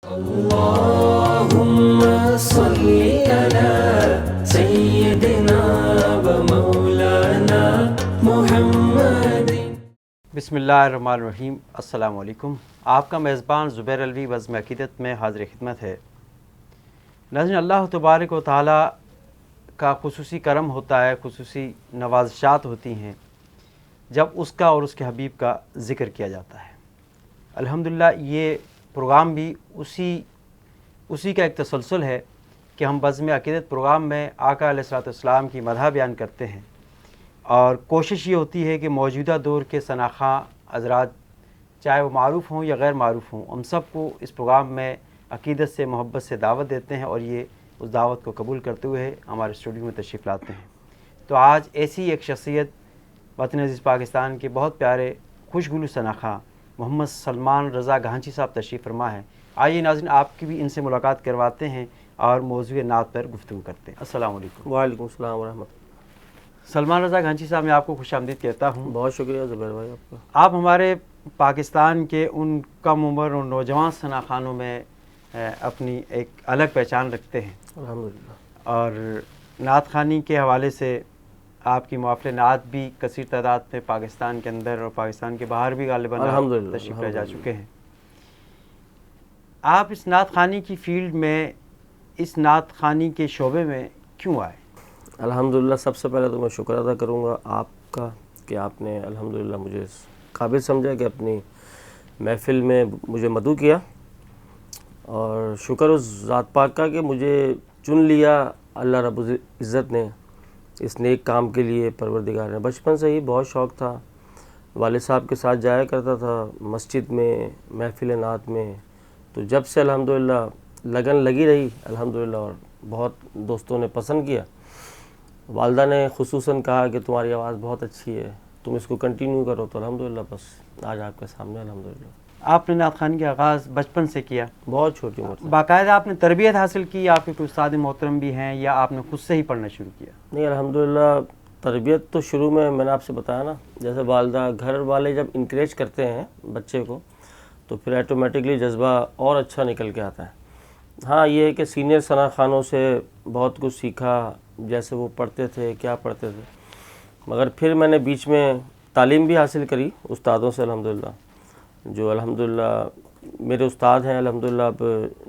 اللهم صل على سيدنا ومولانا محمد۔ بسم اللہ الرحمن الرحیم۔ السلام علیکم۔ آپ کا میزبان زبیر الوی بزم عقیدت میں حاضر خدمت ہے۔ ناظرین، اللہ تبارک و تعالیٰ کا خصوصی کرم ہوتا ہے، خصوصی نوازشات ہوتی ہیں جب اس کا اور اس کے حبیب کا ذکر کیا جاتا ہے۔ الحمدللہ یہ پروگرام بھی اسی کا ایک تسلسل ہے کہ ہم بزم عقیدت پروگرام میں آقا علیہ الصلوۃ والسلام کی مدح بیان کرتے ہیں، اور کوشش یہ ہوتی ہے کہ موجودہ دور کے شناخواں حضرات، چاہے وہ معروف ہوں یا غیر معروف ہوں، ہم سب کو اس پروگرام میں عقیدت سے، محبت سے دعوت دیتے ہیں، اور یہ اس دعوت کو قبول کرتے ہوئے ہمارے اسٹوڈیو میں تشریف لاتے ہیں۔ تو آج ایسی ایک شخصیت وطن عزیز پاکستان کے بہت پیارے خوشگلو شناخواں محمد سلمان رضا گھانچی صاحب تشریف فرما ہے۔ آئیے ناظرین، آپ کی بھی ان سے ملاقات کرواتے ہیں اور موضوع نعت پر گفتگو کرتے ہیں۔ السلام علیکم۔ وعلیکم السلام ورحمۃ اللہ۔ سلمان رضا گھانچی صاحب، میں آپ کو خوش آمدید کہتا ہوں۔ بہت شکریہ زبیر بھائی آپ کا۔ آپ ہمارے پاکستان کے ان کم عمر اور نوجوان شناخوانوں میں اپنی ایک الگ پہچان رکھتے ہیں، الحمدللہ۔ اور نعت خوانی کے حوالے سے آپ کی محافل نعت بھی کثیر تعداد میں پاکستان کے اندر اور پاکستان کے باہر بھی غالباً الحمدللہ تشریف لے جا چکے ہیں۔ آپ اس نعت خوانی کی فیلڈ میں، اس نعت خوانی کے شعبے میں کیوں آئے؟ الحمدللہ سب سے پہلے تو میں شکر ادا کروں گا آپ کا کہ آپ نے الحمدللہ مجھے اس قابل سمجھا کہ اپنی محفل میں مجھے مدعو کیا، اور شکر اس ذات پاک کا کہ مجھے چن لیا اللہ رب العزت نے اس نیک کام کے لیے، پروردگار نے۔ بچپن سے ہی بہت شوق تھا، والد صاحب کے ساتھ جایا کرتا تھا مسجد میں، محفل نعت میں، تو جب سے الحمدللہ لگن لگی رہی الحمدللہ، اور بہت دوستوں نے پسند کیا۔ والدہ نے خصوصاً کہا کہ تمہاری آواز بہت اچھی ہے، تم اس کو کنٹینیو کرو، تو الحمدللہ بس آج آپ کے سامنے الحمدللہ۔ آپ نے نعت خوانی کا آغاز بچپن سے کیا؟ بہت چھوٹی عمر سے۔ باقاعدہ آپ نے تربیت حاصل کی، آپ کے کوئی استاد محترم بھی ہیں، یا آپ نے خود سے ہی پڑھنا شروع کیا؟ نہیں، الحمدللہ تربیت تو شروع میں نے آپ سے بتایا نا، جیسے والدہ، گھر والے جب انکریج کرتے ہیں بچے کو تو پھر ایٹومیٹکلی جذبہ اور اچھا نکل کے آتا ہے۔ ہاں، یہ ہے کہ سینئر شناخوانوں سے بہت کچھ سیکھا، جیسے وہ پڑھتے تھے، کیا پڑھتے تھے، مگر پھر میں نے بیچ میں تعلیم بھی حاصل کری استادوں سے الحمدللہ، جو الحمدللہ میرے استاد ہیں الحمدللہ اب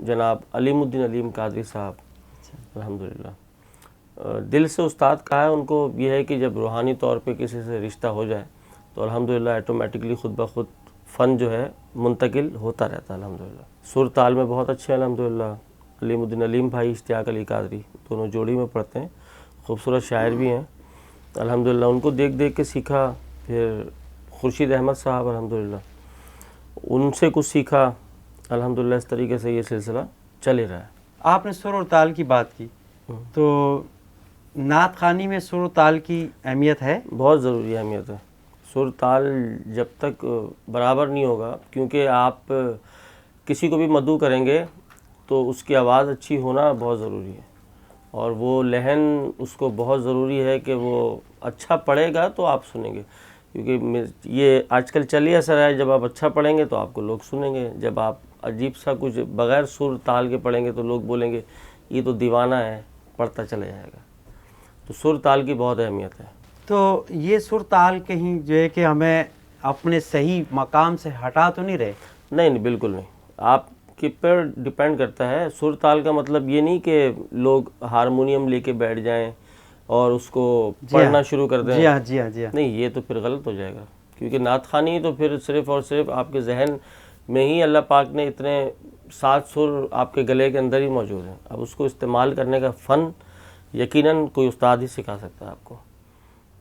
جناب علیم الدین علیم قادری صاحب الحمدللہ۔ دل سے استاد کہا ہے ان کو، یہ ہے کہ جب روحانی طور پہ کسی سے رشتہ ہو جائے تو الحمدللہ ایٹومیٹکلی خود بخود فن جو ہے منتقل ہوتا رہتا ہے الحمدللہ۔ سر تال میں بہت اچھے ہیں الحمدللہ۔ علیم الدین علیم بھائی، اشتیاق علی قادری، دونوں جوڑی میں پڑھتے ہیں، خوبصورت شاعر بھی ہیں الحمدللہ، ان کو دیکھ دیکھ کے سیکھا۔ پھر خورشید احمد صاحب الحمدللہ، ان سے کچھ سیکھا الحمدللہ۔ اس طریقے سے یہ سلسلہ چل ہی رہا ہے۔ آپ نے سر اور تال کی بات کی، تو نعت خوانی میں سر و تال کی اہمیت ہے؟ بہت ضروری اہمیت ہے۔ سر تال جب تک برابر نہیں ہوگا، کیونکہ آپ کسی کو بھی مدعو کریں گے تو اس کی آواز اچھی ہونا بہت ضروری ہے، اور وہ لحن اس کو بہت ضروری ہے کہ وہ اچھا پڑھے گا تو آپ سنیں گے، کیونکہ یہ آج کل چل ہی ایسا رہا ہے، جب آپ اچھا پڑھیں گے تو آپ کو لوگ سنیں گے، جب آپ عجیب سا کچھ بغیر سر تال کے پڑھیں گے تو لوگ بولیں گے یہ تو دیوانہ ہے، پڑھتا چلا جائے گا۔ تو سر تال کی بہت اہمیت ہے۔ تو یہ سر تال کہیں جو ہے کہ ہمیں اپنے صحیح مقام سے ہٹا تو نہیں رہے؟ نہیں، بالکل نہیں، آپ کے پر ڈیپینڈ کرتا ہے۔ سر تال کا مطلب یہ نہیں کہ لوگ ہارمونیم لے کے بیٹھ جائیں اور اس کو پڑھنا شروع کر دیں۔ جی ہاں، جی ہاں، جی ہاں۔ نہیں، یہ تو پھر غلط ہو جائے گا، کیونکہ نعت خوانی تو پھر صرف اور صرف آپ کے ذہن میں ہی اللہ پاک نے اتنے 7 سر آپ کے گلے کے اندر ہی موجود ہیں۔ اب اس کو استعمال کرنے کا فن یقیناً کوئی استاد ہی سکھا سکتا ہے آپ کو۔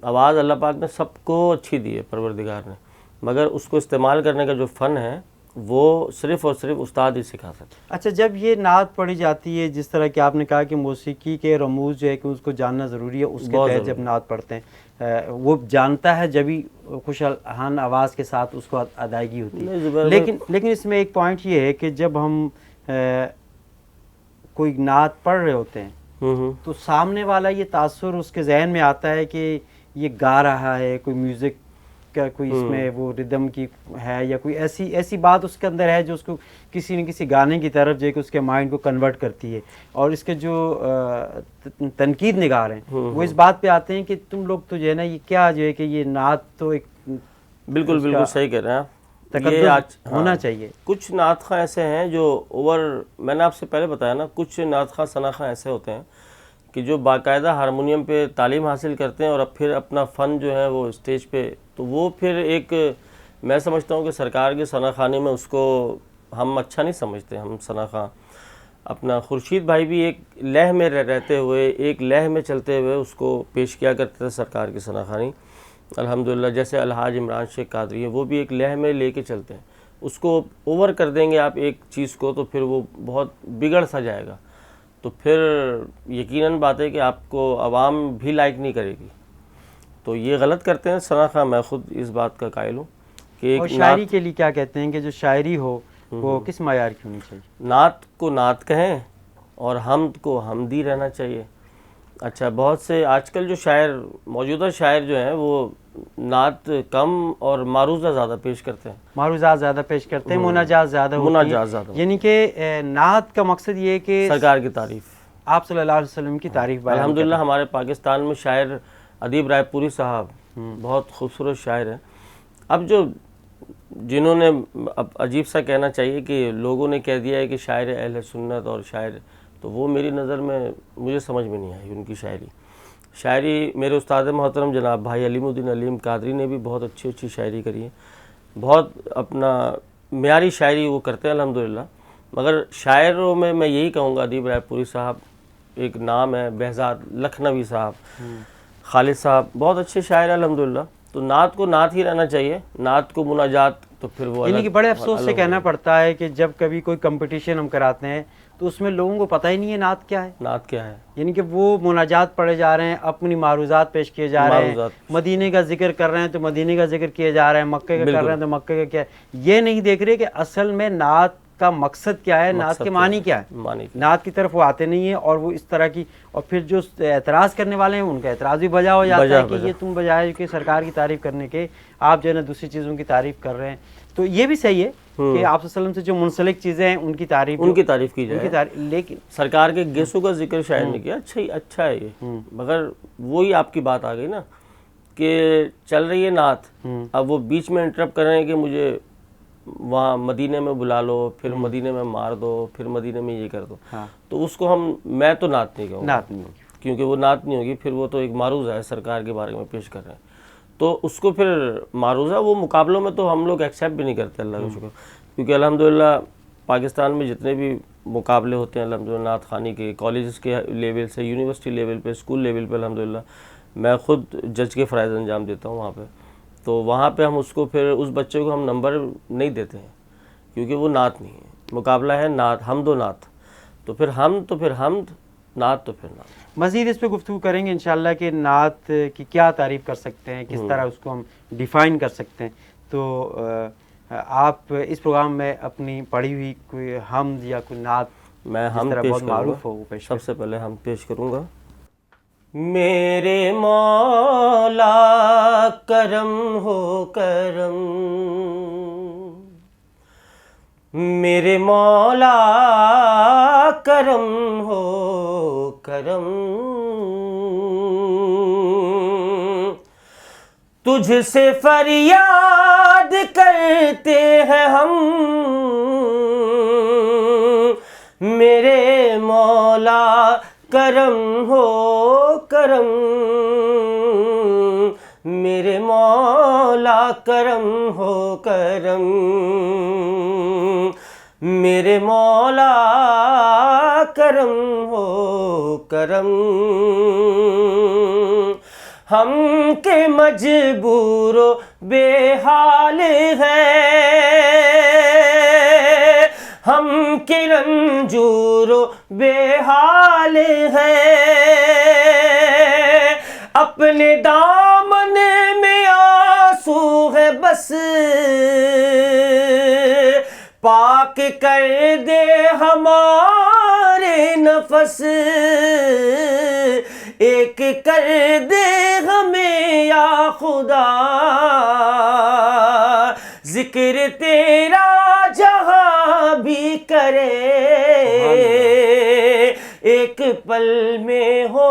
آواز اللہ پاک نے سب کو اچھی دی ہے پروردگار نے، مگر اس کو استعمال کرنے کا جو فن ہے وہ صرف اور صرف استاد ہی سکھا سکتا ہے۔ اچھا، جب یہ نعت پڑھی جاتی ہے، جس طرح کہ آپ نے کہا کہ موسیقی کے رموز جو ہے کہ اس کو جاننا ضروری ہے، اس کے تحت جب نعت پڑھتے ہیں وہ جانتا ہے جبھی خوش الحان آواز کے ساتھ اس کو ادائیگی ہوتی ہے۔ لیکن اس میں ایک پوائنٹ یہ ہے کہ جب ہم کوئی نعت پڑھ رہے ہوتے ہیں تو سامنے والا یہ تاثر اس کے ذہن میں آتا ہے کہ یہ گا رہا ہے، کوئی میوزک کا کوئی اس میں وہ ردم کی ہے یا کوئی ایسی بات اس کے اندر ہے جو اس کو کسی نہ کسی گانے کی طرف جو ہے کہ اس کے مائنڈ کو کنورٹ کرتی ہے. اور اس کے جو تنقید نگار ہیں وہ اس بات پہ آتے ہیں کہ تم لوگ تو جو ہے نا یہ کیا جو ہے کہ یہ نعت تو ایک بالکل صحیح کہہ رہے ہیں آپ. تقدس ہونا چاہیے. کچھ نعت خواں ایسے ہیں جو میں نے آپ سے پہلے بتایا نا, کچھ نعت خواں ثنا خواں ایسے ہوتے ہیں کہ جو باقاعدہ ہارمونیم پہ تعلیم حاصل کرتے ہیں اور اب پھر اپنا فن جو ہے وہ اسٹیج پہ, تو وہ پھر ایک میں سمجھتا ہوں کہ سرکار کے ثنا خوانی میں اس کو ہم اچھا نہیں سمجھتے. ہم ثنا خواں اپنا خورشید بھائی بھی ایک لہ میں رہتے ہوئے, ایک لہ میں چلتے ہوئے اس کو پیش کیا کرتے تھے سرکار کی ثنا خوانی الحمدللہ. جیسے الحاج عمران شیخ قادری ہے, وہ بھی ایک لہ میں لے کے چلتے ہیں. اس کو اوور کر دیں گے آپ ایک چیز کو تو پھر وہ بہت بگڑ سا جائے گا, تو پھر یقیناً بات ہے کہ آپ کو عوام بھی لائک نہیں کرے گی. تو یہ غلط کرتے ہیں ثنا خواں, میں خود اس بات کا قائل ہوں کہ ایک اور شاعری کے لیے کیا کہتے ہیں کہ جو شاعری ہو وہ کس معیار کی ہونی چاہیے؟ نعت کو نعت کہیں اور حمد کو حمدی رہنا چاہیے. اچھا, بہت سے آج کل جو شاعر, موجودہ شاعر جو ہیں وہ نعت کم اور معروضہ زیادہ پیش کرتے ہیں. معروضات زیادہ پیش کرتے ہیں, مناجات زیادہ ہوتی ہیں. مناجات زیادہ, یعنی کہ نعت کا مقصد یہ ہے کہ سرکار کی تعریف, آپ صلی اللہ علیہ وسلم کی تعریف بیان الحمدللہ. ہمارے پاکستان میں شاعر ادیب رائے پوری صاحب بہت خوبصورت شاعر ہیں. اب جنہوں نے اب عجیب سا کہنا چاہیے کہ لوگوں نے کہہ دیا ہے کہ شاعر اہل سنت اور شاعر, تو وہ میری نظر میں مجھے سمجھ میں نہیں آئی ان کی شاعری. میرے استاد محترم جناب بھائی علیم الدین علیم قادری نے بھی بہت اچھی شاعری کری ہے, بہت اپنا معیاری شاعری وہ کرتے ہیں الحمدللہ. مگر شاعروں میں یہی کہوں گا ادیب رائے پوری صاحب ایک نام ہے, بہزاد لکھنوی صاحب, خالد صاحب, بہت اچھے شاعر ہیں الحمدللہ. تو نعت کو نعت ہی رہنا چاہیے, نعت کو مناجات تو پھر وہ یعنی کہ بڑے افسوس سے کہنا پڑتا ہے کہ جب کبھی کوئی کمپٹیشن ہم کراتے ہیں تو اس میں لوگوں کو پتہ ہی نہیں ہے نعت کیا ہے. نعت کیا ہے, یعنی کہ وہ مناجات پڑھے جا رہے ہیں, اپنی معروضات پیش کیے جا رہے ہیں, مدینے کا ذکر کر رہے ہیں تو مدینے کا ذکر کیے جا رہے ہیں, مکے کا کر رہے ہیں تو مکے کا کیا ہے. یہ نہیں دیکھ رہے کہ اصل میں نعت کا مقصد کیا ہے, نعت کے معنی کیا ہے. نعت کی طرف وہ آتے نہیں ہیں اور وہ اس طرح کی, اور پھر جو اعتراض کرنے والے ہیں ان کا اعتراض بھی بجا ہو جاتا ہے کہ یہ تم بجائے کہ سرکار کی تعریف کرنے کے آپ جو ہے نا دوسری چیزوں کی تعریف کر رہے ہیں. تو یہ بھی صحیح ہے کہ آپ صلی اللہ علیہ وسلم سے جو منسلک چیزیں ہیں ان کی تعریف کی جائے, لیکن سرکار کے گیسوں کا ذکر شاعر نے کیا, اچھا ہے یہ. مگر وہی آپ کی بات آ گئی نا کہ چل رہی ہے نعت, اب وہ بیچ میں انٹرپٹ کر رہے ہیں کہ مجھے وہاں مدینے میں بلا لو, پھر مدینے میں مار دو, پھر مدینے میں یہ کر دو. تو اس کو میں تو نعت نہیں کہوں گا, کیونکہ وہ نعت نہیں ہوگی, پھر وہ تو ایک معروضہ ہے سرکار کے بارے میں پیش کر رہے ہیں. تو اس کو پھر معروضہ وہ مقابلوں میں تو ہم لوگ ایکسیپٹ بھی نہیں کرتے, اللہ کا شکر. کیونکہ الحمدللہ پاکستان میں جتنے بھی مقابلے ہوتے ہیں الحمدللہ نعت خوانی کے, کالجز کے لیول سے, یونیورسٹی لیول پہ, اسکول لیول پہ, الحمدللہ میں خود جج کے فرائض انجام دیتا ہوں وہاں پہ. تو وہاں پہ ہم اس کو پھر اس بچے کو ہم نمبر نہیں دیتے ہیں کیونکہ وہ نعت نہیں ہے, مقابلہ ہے نعت, حمد و نعت. تو پھر حمد, نعت تو پھر نعت. مزید اس پہ گفتگو کریں گے انشاءاللہ کہ نعت کی کیا تعریف کر سکتے ہیں, کس طرح اس کو ہم ڈیفائن کر سکتے ہیں. تو آپ اس پروگرام میں اپنی پڑھی ہوئی کوئی حمد یا کوئی نعت میں ہم بہت معروف ہو وہ پیش. سب سے پہلے ہم پیش کروں گا. میرے مولا کرم ہو کرم, میرے مولا کرم ہو کرم, تجھ سے فریاد کرتے ہیں ہم, میرے مولا کرم ہو کرم, میرے مولا کرم ہو کرم, میرے مولا کرم ہو کرم. ہم کے مجبور و بے حال ہیں, ہم کے رنجور و بے حال ہیں, اپنے دامن میں آنسو ہے بس, پاک کر دے ہمارے نفس, ایک کر دے ہمیں یا خدا، ذکر تیرا جہاں بھی کرے، ایک پل میں ہو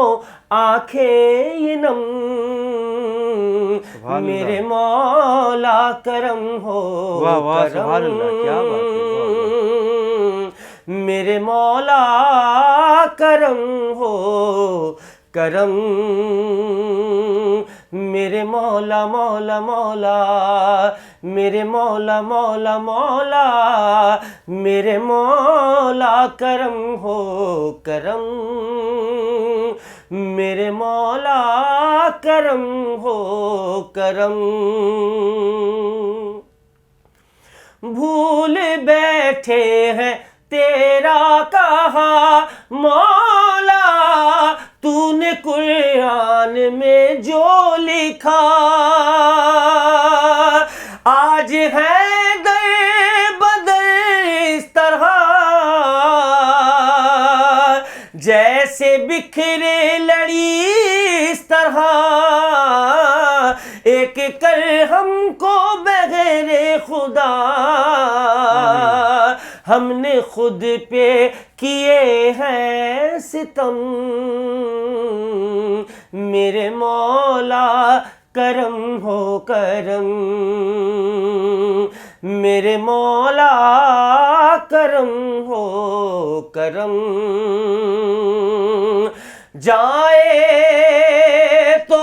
آنکھیں یہ نم، میرے مولا کرم ہو کرم، میرے مولا کرم ہو کرم، میرے مولا مولا مولا، میرے مولا مولا مولا، میرے مولا کرم ہو کرم، میرے مولا کرم ہو کرم، بھول بیٹھے ہیں تیرا کہا مولا، تو نے قرآن میں جو لکھا، آج ہے در بدر اس طرح جیسے بکھرے لڑی اس طرح، ایک کر ہم کو بغیر خدا، ہم نے خود پہ کیے ہیں ستم، میرے مولا کرم ہو کرم، میرے مولا کرم ہو کرم، جائے تو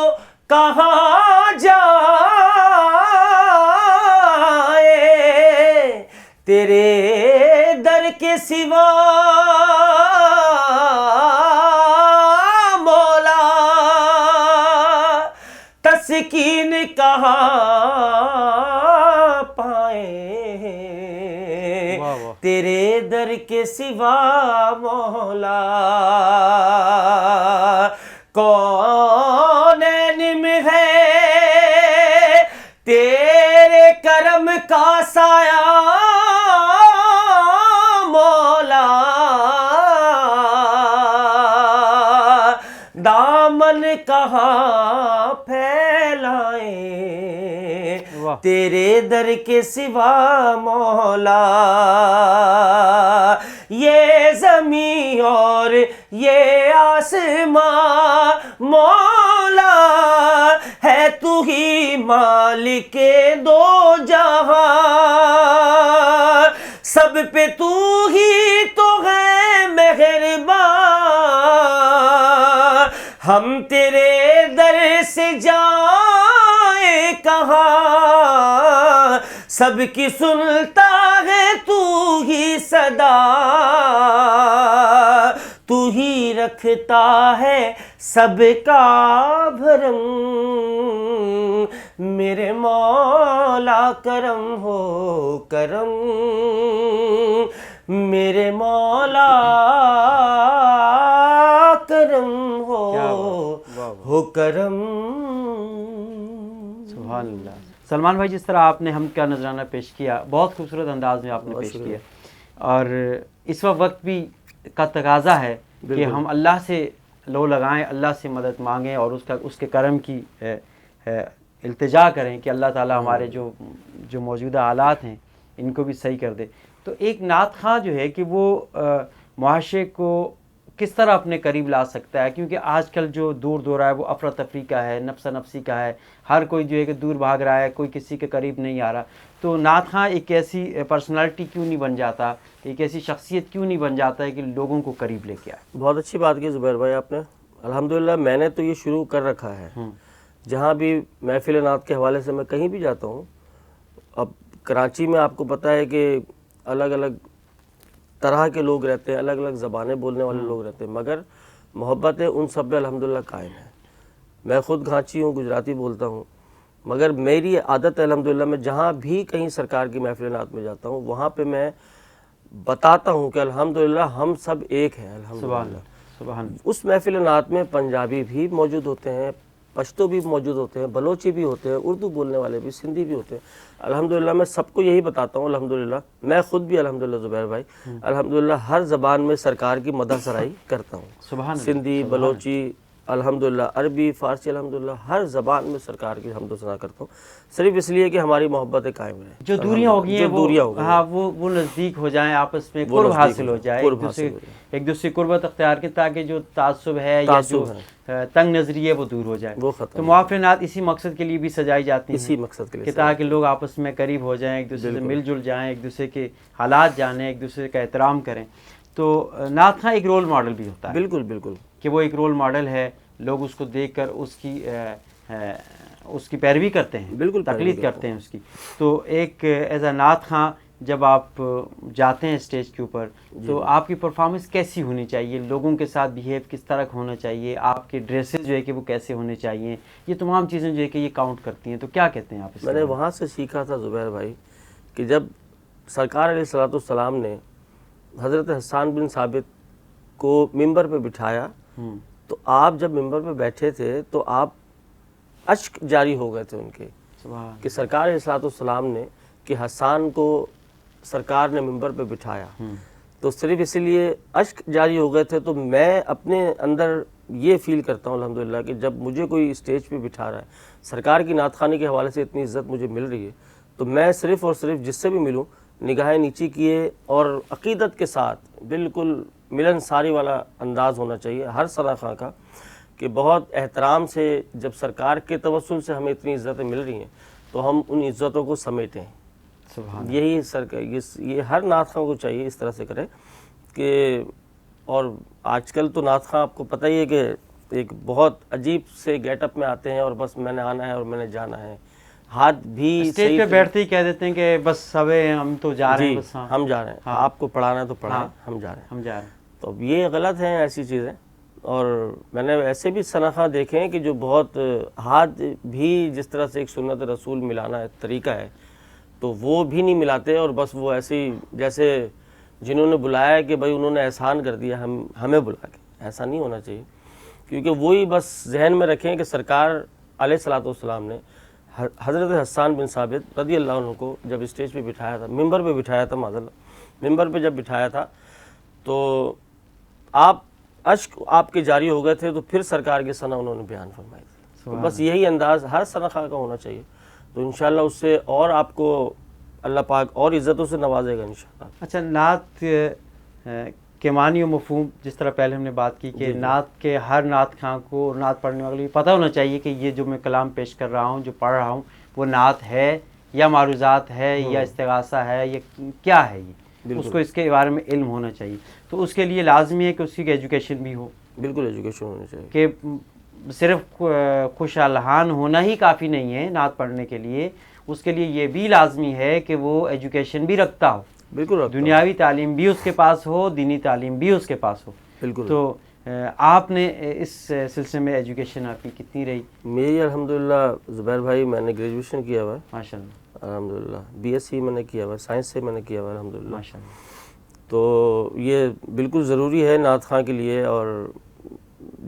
کہاں جائے، تیرے در کے سوا مولا، تسکین کہاں پائے، تیرے در کے سوا مولا، کونین میں ہے تیرے کرم کا سایہ مولا، دامن کہاں پھیلائیں تیرے در کے سوا مولا، یہ زمین اور یہ آسمان مولا، ہے تو ہی مالک دو جہاں، سب پہ تو ہی تو ہے مہربان، ہم تیرے در سے جائیں کہاں، سب کی سنتا ہے تو ہی صدا، تو ہی رکھتا ہے سب کا بھرم، میرے مولا کرم ہو کرم، میرے مولا کرم ہو کرم۔ سبحان اللہ۔ سلمان بھائی، جس طرح آپ نے ہم کا نذرانہ پیش کیا، بہت خوبصورت انداز میں آپ نے پیش کیا، اور اس وقت بھی کا تقاضا ہے کہ ہم اللہ سے لو لگائیں، اللہ سے مدد مانگیں، اور اس کے کرم کی التجا کریں کہ اللہ تعالیٰ ہمارے جو موجودہ حالات ہیں ان کو بھی صحیح کر دے۔ تو ایک نعت خواں جو ہے کہ وہ معاشرے کو کس طرح اپنے قریب لا سکتا ہے، کیونکہ آج کل جو دور دورہ ہے وہ افراتفری کا ہے، نفسا نفسی کا ہے، ہر کوئی جو ہے کہ دور بھاگ رہا ہے، کوئی کسی کے قریب نہیں آ رہا۔ تو نعت خواں ایک ایسی پرسنالٹی کیوں نہیں بن جاتا، ایک ایسی شخصیت کیوں نہیں بن جاتا ہے کہ لوگوں کو قریب لے کے آئے؟ بہت اچھی بات کی زبیر بھائی آپ نے۔ الحمدللہ میں نے تو یہ شروع کر رکھا ہے، جہاں بھی محفل نعت کے حوالے سے میں کہیں بھی جاتا ہوں۔ اب کراچی میں آپ کو پتہ ہے کہ الگ الگ طرح کے لوگ رہتے ہیں، الگ الگ زبانیں بولنے والے لوگ رہتے ہیں، مگر محبتیں ان سب میں الحمدللہ قائم ہیں۔ میں خود گھانچی ہوں، گجراتی بولتا ہوں، مگر میری عادت ہے الحمدللہ، میں جہاں بھی کہیں سرکار کی محفل نعت میں جاتا ہوں وہاں پہ میں بتاتا ہوں کہ الحمدللہ ہم سب ایک ہیں الحمدللہ۔ سبحان اس محفل نعت میں پنجابی بھی موجود ہوتے ہیں، پشتو بھی موجود ہوتے ہیں، بلوچی بھی ہوتے ہیں، اردو بولنے والے بھی، سندھی بھی ہوتے ہیں۔ الحمدللہ میں سب کو یہی بتاتا ہوں الحمدللہ، میں خود بھی الحمدللہ زبیر بھائی الحمدللہ ہر زبان میں سرکار کی مدح سرائی کرتا ہوں، سبحان اللہ، سندھی، بلوچی، الحمدللہ عربی فارسی الحمدللہ ہر زبان میں سرکار کی حمد و ثنا کرتا ہوں، صرف اس لیے کہ ہماری محبتیں قائم رہیں، جو دوریاں ہو گئی ہیں وہ وہ نزدیک ہو جائیں، آپس میں قرب حاصل ہو جائے، ایک دوسرے قربت اختیار کے، تاکہ جو تعصب ہے یا جو تنگ نظری ہے وہ دور ہو جائے. تو محافلات اسی مقصد کے لیے بھی سجائی جاتی ہیں، اسی مقصد کے لیے، کہ تاکہ لوگ آپس میں قریب ہو جائیں، ایک دوسرے سے مل جل جائیں، ایک دوسرے کے حالات جانیں، ایک دوسرے کا احترام کریں. تو نعت خواں ایک رول ماڈل بھی ہوتا ہے. بالکل بالکل، کہ وہ ایک رول ماڈل ہے، لوگ اس کو دیکھ کر اس کی پیروی کرتے ہیں، بالکل تقلید کرتے ہیں اس کی. تو ایک ایز اے نعت خواں جب آپ جاتے ہیں اسٹیج کے اوپر، تو آپ کی پرفارمنس کیسی ہونی چاہیے، لوگوں کے ساتھ بیہیو کس طرح ہونا چاہیے، آپ کے ڈریسز جو ہے کہ وہ کیسے ہونے چاہیے، یہ تمام چیزیں جو ہے کہ یہ کاؤنٹ کرتی ہیں. تو کیا کہتے ہیں آپ اس؟ میں نے وہاں سے سیکھا تھا زبیر بھائی، کہ جب سرکار علیہ الصلوۃ والسلام نے حضرت حسان بن ثابت کو ممبر پہ بٹھایا، تو آپ جب ممبر پہ بیٹھے تھے تو آپ اشک جاری ہو گئے تھے ان کے، کہ سرکار علیہ الصلوۃ والسلام نے، کہ حسان کو سرکار نے ممبر پہ بٹھایا. تو صرف اسی لیے اشک جاری ہو گئے تھے. تو میں اپنے اندر یہ فیل کرتا ہوں الحمدللہ کہ جب مجھے کوئی اسٹیج پہ بٹھا رہا ہے، سرکار کی نعت خوانی کے حوالے سے اتنی عزت مجھے مل رہی ہے، تو میں صرف اور صرف جس سے بھی ملوں نگاہیں نیچی کیے اور عقیدت کے ساتھ، بالکل ملن ساری والا انداز ہونا چاہیے ہر ثنا خواں کا، کہ بہت احترام سے جب سرکار کے توسل سے ہمیں اتنی عزتیں مل رہی ہیں تو ہم ان عزتوں کو سمیٹیں. یہی یہ ہر نعت خواں کو چاہیے اس طرح سے کرے کہ. اور آج کل تو نعت خواں آپ کو پتہ ہی ہے کہ ایک بہت عجیب سے گیٹ اپ میں آتے ہیں، اور بس میں نے آنا ہے اور میں نے جانا ہے، ہاتھ بھی اسٹیج پہ بیٹھتے ہی کہہ دیتے ہیں کہ بس ہم تو جا رہے ہیں، بس ہم جا رہے ہیں، آپ کو پڑھانا ہے تو پڑھائیں، ہم جا رہے ہیں. تو اب یہ غلط ہیں ایسی چیزیں. اور میں نے ایسے بھی ثنا خواں دیکھے ہیں کہ جو بہت ہاتھ بھی جس طرح سے ایک سنت رسول ملانا طریقہ ہے، تو وہ بھی نہیں ملاتے، اور بس وہ ایسی جیسے جنہوں نے بلایا ہے کہ بھائی انہوں نے احسان کر دیا ہمیں بلا کے. ایسا نہیں ہونا چاہیے، کیونکہ وہی بس ذہن میں رکھیں کہ سرکار علیہ الصلوۃ والسلام نے حضرت حسان بن ثابت رضی اللہ عنہ کو جب اسٹیج پہ بٹھایا تھا، ممبر پہ بٹھایا تھا، معذرت ممبر پہ جب بٹھایا تھا، تو اشک آپ کے جاری ہو گئے تھے، تو پھر سرکار کے ثنا انہوں نے بیان فرمائی تھی. تو بس یہی انداز ہر ثنا خواں کا ہونا چاہیے، تو انشاءاللہ اس سے اور آپ کو اللہ پاک اور عزتوں سے نوازے گا انشاءاللہ. اچھا، نعت کے معنی و مفہوم جس طرح پہلے ہم نے بات کی کہ نعت کے ہر نعت خواں کو، نعت پڑھنے والے کو پتہ ہونا چاہیے کہ یہ جو میں کلام پیش کر رہا ہوں، جو پڑھ رہا ہوں، وہ نعت ہے یا معروضات ہے یا استغاثہ ہے یا کیا ہے، یہ اس کو اس کے بارے میں علم ہونا چاہیے. تو اس کے لیے لازمی ہے کہ اس کی ایجوکیشن بھی ہو. بالکل ایجوکیشن ہونی چاہیے، کہ صرف خوش الحان ہونا ہی کافی نہیں ہے نعت پڑھنے کے لیے، اس کے لیے یہ بھی لازمی ہے کہ وہ ایجوکیشن بھی رکھتا ہو. بالکل دنیاوی تعلیم بھی اس کے پاس ہو، دینی تعلیم بھی اس کے پاس ہو. بالکل. تو آپ نے اس سلسلے میں ایجوکیشن آپ کی کتنی رہی؟ میری الحمدللہ زبیر بھائی میں نے گریجویشن کیا ہوا ہے ماشاء اللہ، الحمدللہ. بی ایس سی میں نے کیا ہوا ہے، سائنس سے میں نے کیا ہوا ہے الحمدللہ. ماشاء اللہ. تو یہ بالکل ضروری ہے نعت خواں کے لیے. اور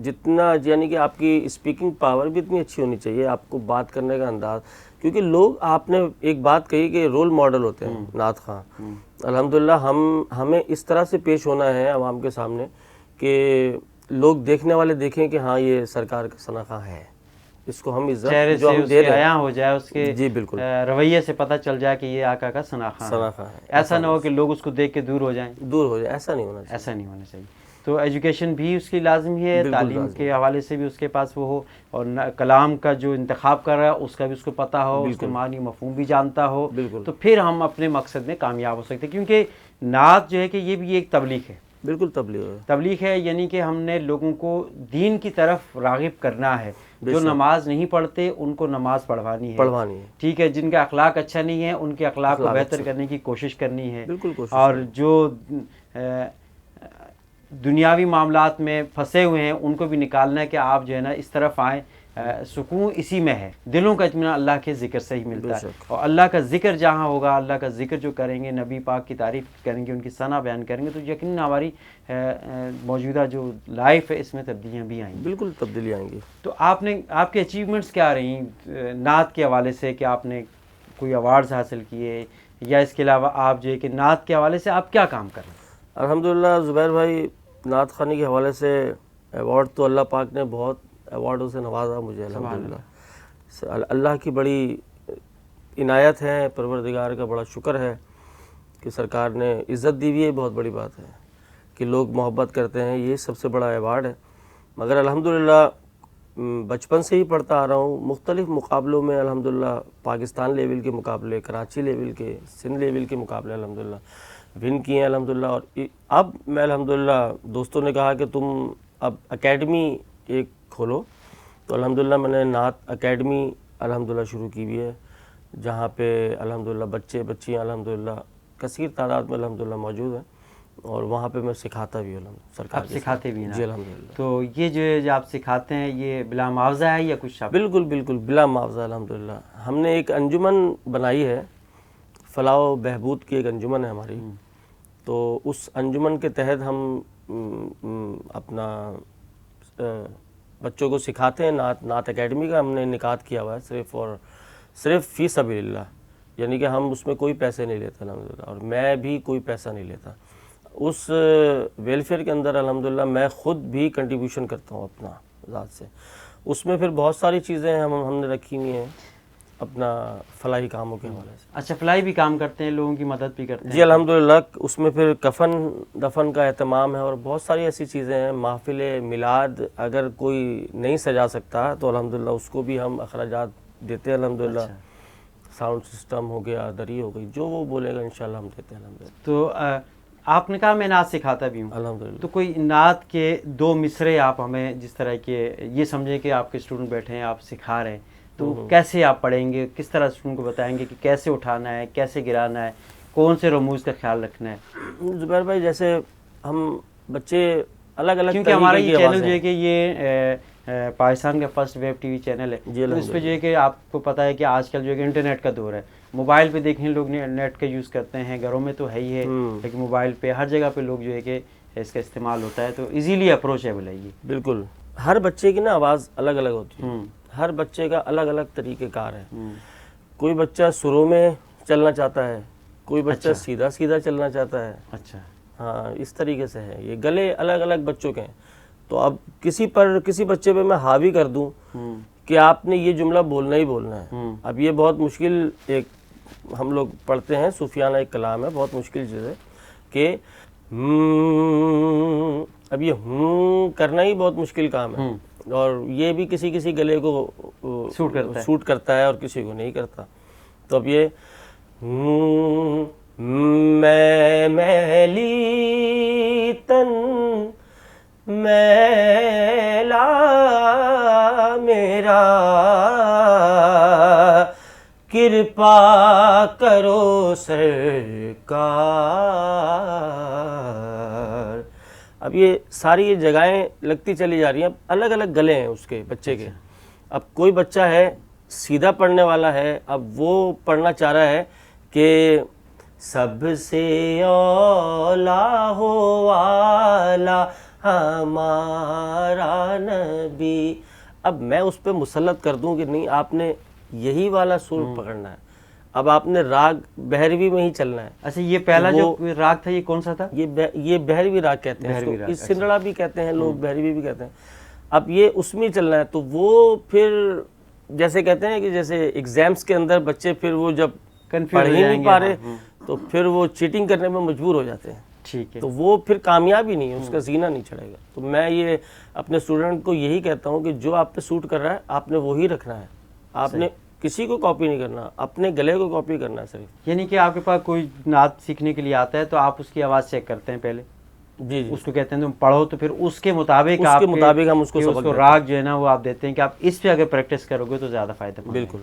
جتنا یعنی کہ آپ کی اسپیکنگ پاور بھی اتنی اچھی ہونی چاہیے، آپ کو بات کرنے کا انداز، کیونکہ لوگ، آپ نے ایک بات کہی کہ رول ماڈل ہوتے ہیں نعت خواں. الحمدللہ ہمیں اس طرح سے پیش ہونا ہے عوام کے سامنے کہ لوگ دیکھنے والے دیکھیں کہ ہاں یہ سرکار کا ثنا خواں ہے، اس کو ہم عزت جو ہم دے رہے ہیں ہو جائے، اس کے جی بالکل رویے سے پتہ چل جائے کہ یہ آقا کا ثنا خواں ہے. ایسا نہ ہو کہ لوگ اس کو دیکھ کے دور ہو جائیں. ایسا نہیں ہونا چاہیے، ایسا نہیں ہونا چاہیے. تو ایجوکیشن بھی اس کی لازمی ہے، تعلیم کے حوالے سے بھی اس کے پاس وہ ہو، اور کلام کا جو انتخاب کر رہا ہے اس کا بھی اس کو پتہ ہو، اس کے معنی مفہوم بھی جانتا ہو. تو پھر ہم اپنے مقصد میں کامیاب ہو سکتے ہیں. کیونکہ نعت جو ہے کہ یہ بھی ایک تبلیغ ہے. بالکل تبلیغ ہے، یعنی کہ ہم نے لوگوں کو دین کی طرف راغب کرنا ہے. جو نماز نہیں پڑھتے ان کو نماز پڑھوانی ہے، ٹھیک ہے. جن کا اخلاق اچھا نہیں ہے ان کے اخلاق کو بہتر کرنے کی کوشش کرنی ہے. اور جو دنیاوی معاملات میں پھنسے ہوئے ہیں ان کو بھی نکالنا ہے کہ آپ جو ہے نا اس طرف آئیں. سکون اسی میں ہے، دلوں کا اطمینان اللہ کے ذکر سے ہی ملتا ہے. اور اللہ کا ذکر جہاں ہوگا، اللہ کا ذکر جو کریں گے، نبی پاک کی تعریف کریں گے، ان کی ثنا بیان کریں گے، تو یقیناً ہماری موجودہ جو لائف ہے اس میں تبدیلیاں بھی آئیں گی. بالکل تبدیلیاں آئیں گی. تو آپ کے اچیومنٹس کیا رہی نعت کے حوالے سے، کہ آپ نے کوئی ایوارڈز حاصل کیے، یا اس کے علاوہ آپ جو ہے کہ نعت کے حوالے سے آپ کیا کام کر رہے ہیں؟ الحمدللہ زبیر بھائی، نعت خوانی کے حوالے سے ایوارڈ تو اللہ پاک نے بہت ایوارڈوں سے نوازا مجھے الحمدللہ. اللہ کی بڑی عنایت ہے, پروردگار کا بڑا شکر ہے کہ سرکار نے عزت دی ہوئی ہے. بہت بڑی بات ہے کہ لوگ محبت کرتے ہیں, یہ سب سے بڑا ایوارڈ ہے. مگر الحمدللہ بچپن سے ہی پڑھتا آ رہا ہوں, مختلف مقابلوں میں الحمدللہ, پاکستان لیول کے مقابلے, کراچی لیول کے, سندھ لیول کے مقابلے الحمدللہ ون کیے ہیں الحمدللہ. اور اب میں الحمدللہ, دوستوں نے کہا کہ تم اب اکیڈمی ایک کھولو, تو الحمدللہ میں نے نعت اکیڈمی الحمدللہ شروع کی ہوئی ہے, جہاں پہ الحمدللہ بچے بچیاں الحمدللہ کثیر تعداد میں الحمدللہ موجود ہیں, اور وہاں پہ میں سکھاتا بھی ہوں سرکار. آپ سکھاتے بھی ہیں؟ جی الحمدللہ. تو یہ جو آپ سکھاتے ہیں یہ بلا معاوضہ ہے یا کچھ؟ بالکل بالکل بلا معاوضہ الحمدللہ. ہم نے ایک انجمن بنائی ہے, فلاح و بہبود کی ایک انجمن ہے ہماری, تو اس انجمن کے تحت ہم اپنا بچوں کو سکھاتے ہیں. نعت اکیڈمی کا ہم نے انعقاد کیا ہوا ہے صرف اور صرف فی سبیل اللہ, یعنی کہ ہم اس میں کوئی پیسے نہیں لیتے الحمدللہ, اور میں بھی کوئی پیسہ نہیں لیتا. اس ویلفیئر کے اندر الحمدللہ میں خود بھی کنٹریبیوشن کرتا ہوں اپنا ذات سے. اس میں پھر بہت ساری چیزیں ہم نے رکھی ہوئی ہیں اپنا فلاحی کاموں کے حوالے سے. اچھا, فلاحی بھی کام کرتے ہیں, لوگوں کی مدد بھی کرتے ہیں؟ جی الحمدللہ. اس میں پھر کفن دفن کا اہتمام ہے, اور بہت ساری ایسی چیزیں ہیں. محفل میلاد اگر کوئی نہیں سجا سکتا تو الحمدللہ اس کو بھی ہم اخراجات دیتے ہیں الحمدللہ. ساؤنڈ سسٹم ہو گیا, دری ہو گئی, جو وہ بولے گا انشاءاللہ ہم دیتے ہیں الحمدللہ. تو آپ نے کہا میں نعت سکھاتا بھی ہوں الحمدللہ. تو کوئی نعت کے 2 مصرے آپ ہمیں, جس طرح کے یہ سمجھیں کہ آپ کے اسٹوڈنٹ بیٹھے ہیں, آپ سکھا رہے ہیں, تو کیسے آپ پڑھیں گے, کس طرح اسٹوڈنٹ کو بتائیں گے کہ کیسے اٹھانا ہے, کیسے گرانا ہے, کون سے رموز کا خیال رکھنا ہے؟ زبیر بھائی, جیسے ہم بچے الگ الگ, کیونکہ ہمارا یہ چینل جو ہے کہ یہ پاکستان کا first web T V channel ہے, تو اس پہ جو ہے کہ آپ کو پتہ ہے کہ آج کل جو ہے کہ انٹرنیٹ کا دور ہے. موبائل پہ دیکھیں لوگ نیٹ کا یوز کرتے ہیں, گھروں میں تو ہے ہی ہے, لیکن موبائل پہ ہر جگہ پہ لوگ جو ہے کہ اس کا استعمال ہوتا ہے, تو ایزیلی اپروچیبل ہے یہ. بالکل. ہر بچے کی نا آواز الگ الگ ہوتی ہے, ہر بچے کا الگ الگ طریقہ کار ہے. کوئی بچہ سروں میں چلنا چاہتا ہے, کوئی بچہ سیدھا سیدھا چلنا چاہتا ہے. اچھا, ہاں, اس طریقے سے ہے. یہ گلے الگ الگ بچوں کے ہیں. تو اب کسی بچے پہ میں حاوی کر دوں کہ آپ نے یہ جملہ بولنا ہی بولنا ہے, اب یہ بہت مشکل, ایک ہم لوگ پڑھتے ہیں صوفیانہ ایک کلام ہے, بہت مشکل چیز ہے کہ اب یہ کرنا ہی بہت مشکل کام ہے, اور یہ بھی کسی گلے کو سوٹ کرتا ہے اور کسی کو نہیں کرتا. تو اب یہ میں میلی تن میلا میرا کرپا کرو سرکار. اب یہ ساری یہ جگہیں لگتی چلی جا رہی ہیں, اب الگ الگ گلے ہیں اس کے بچے کے. اب کوئی بچہ ہے سیدھا پڑھنے والا ہے, اب وہ پڑھنا چاہ رہا ہے کہ سب سے اولا ہو والا ہمارا نبی. اب میں اس پہ مسلط کر دوں کہ نہیں, آپ نے یہی والا سر پکڑنا ہے, اب آپ نے راگ بہروی میں ہی چلنا ہے. اچھا, یہ پہلا جو راگ تھا یہ کون سا تھا؟ یہ بہروی راگ کہتے ہیں اس کو, سندڑا بھی کہتے ہیں لوگ, بہروی بھی کہتے ہیں. اب یہ اس میں چلنا ہے, تو وہ پھر جیسے کہتے ہیں کہ جیسے ایگزامس کے اندر بچے پھر وہ جب پڑھ ہی نہیں پا رہے تو پھر وہ چیٹنگ کرنے میں مجبور ہو جاتے ہیں. ٹھیک ہے, تو وہ پھر کامیابی نہیں ہے, اس کا زینہ نہیں چڑھے گا. تو میں یہ اپنے اسٹوڈنٹ کو یہی کہتا ہوں کہ جو آپ پہ سوٹ کر رہا ہے آپ نے وہی رکھنا ہے, آپ نے کسی کو کاپی نہیں کرنا, اپنے گلے کو کاپی کرنا ہے صرف. یعنی کہ آپ کے پاس کوئی نعت سیکھنے کے لیے آتا ہے تو آپ اس کی آواز چیک کرتے ہیں پہلے؟ جی جی, اس کو کہتے ہیں تم پڑھو, تو پھر اس کے مطابق ہم اس کو راگ جو ہے نا وہ آپ دیتے ہیں کہ آپ اس پہ اگر پریکٹس کرو گے تو زیادہ فائدہ مند. بالکل,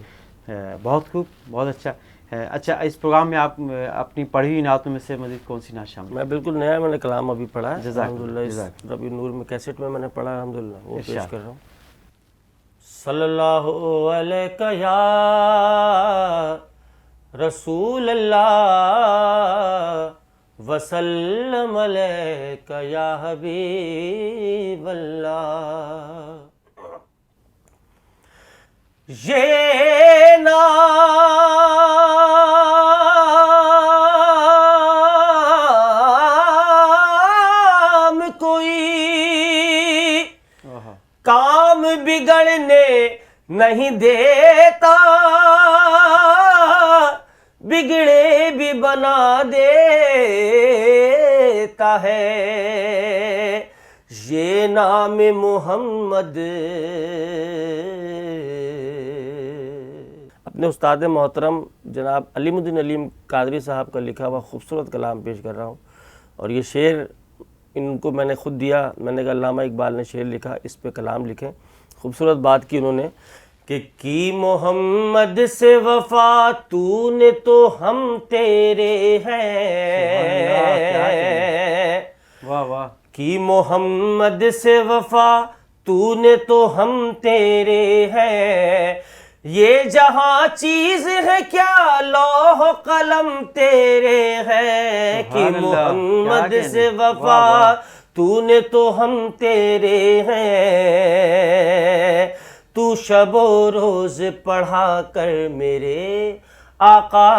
بہت خوب, بہت اچھا. اچھا, اس پروگرام میں آپ اپنی پڑھی ہوئی نعتوں میں سے مزید کون سی نعت شامل؟ میں بالکل نیا میں نے کلام ابھی پڑھا ہے الحمدللہ, ربیع نور میں کیسٹ میں نے پڑھا الحمدللہ, وہ پیش کر رہا ہوں. صلی اللہ علیہ یا رسول اللہ وسلم علیہ یا حبیب اللہ. یہ نام کوئی کام کام بگڑنے نہیں دیتا، بگڑے بھی بنا دیتا ہے، یہ نام محمد۔ اپنے استاد محترم جناب علیم الدین علیم قادری صاحب کا لکھا ہوا خوبصورت کلام پیش کر رہا ہوں، اور یہ شعر ان کو میں نے خود دیا، میں نے کہا علامہ اقبال نے شعر لکھا، اس پہ کلام لکھیں۔ خوبصورت بات کی انہوں نے کہ کی محمد سے وفا تو نے تو ہم تیرے ہیں، واہ واہ، کی محمد سے وفا تو نے تو ہم تیرے ہیں، یہ جہاں چیز ہے کیا لوح و قلم تیرے ہیں، کہ محمد سے وفا تو نے تو ہم تیرے ہیں، تو شب و روز پڑھا کر میرے آقا